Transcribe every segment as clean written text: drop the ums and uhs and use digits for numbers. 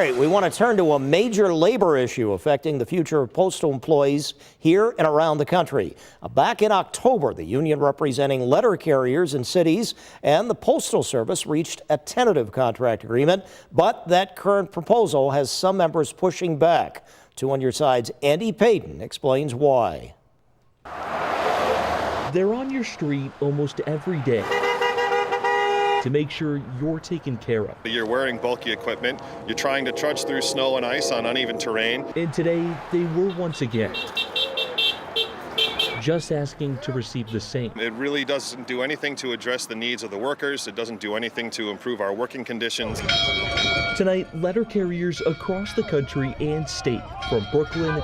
All right, we want to turn to a major labor issue affecting the future of postal employees here and around the country. Back in October, the union representing letter carriers in cities and the Postal Service reached a tentative contract agreement, but that current proposal has some members pushing back. 2 on Your Side's Andy Payton explains why. They're on your street almost every day to make sure you're taken care of. You're wearing bulky equipment, you're trying to trudge through snow and ice on uneven terrain. And today, they were once again just asking to receive the same. It really doesn't do anything to address the needs of the workers. It doesn't do anything to improve our working conditions. Tonight, letter carriers across the country and state, from Brooklyn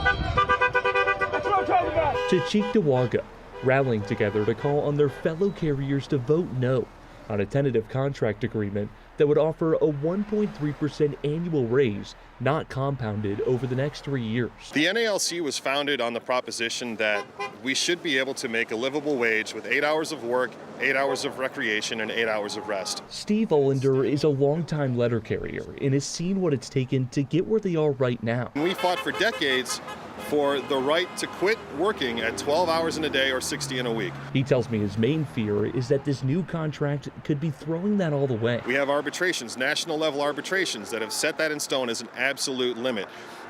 to Cheektowaga, rallying together to call on their fellow carriers to vote no on a tentative contract agreement that would offer a 1.3% annual raise, not compounded over the next 3 years. The NALC was founded on the proposition that we should be able to make a livable wage with 8 hours of work, 8 hours of recreation, and 8 hours of rest. Steve Ullender is a longtime letter carrier and has seen what it's taken to get where they are right now. We fought for decades for the right to quit working at 12 hours in a day or 60 in a week. He tells me his main fear is that this new contract could be throwing that all away. We have arbitrations, national level arbitrations, that have set that in stone as an absolute limit.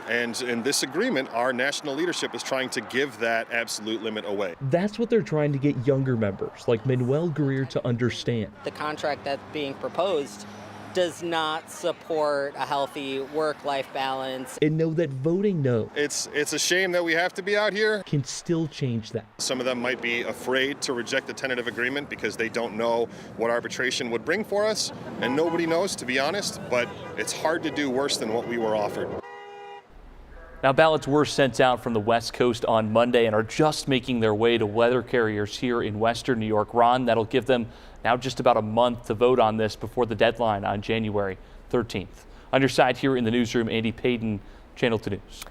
And in this agreement, our national leadership is trying to give that absolute limit away. That's what they're trying to get younger members like Manuel Greer to understand. The contract that's being proposed does not support a healthy work-life balance. And know that voting no, It's a shame that we have to be out here. can still change that. Some of them might be afraid to reject the tentative agreement because they don't know what arbitration would bring for us. And nobody knows, to be honest, but it's hard to do worse than what we were offered. Now, ballots were sent out from the West Coast on Monday and are just making their way to letter carriers here in Western New York. Ron, that'll give them now just about a month to vote on this before the deadline on January 13th. On your side here in the newsroom, Andy Payton, Channel 2 News.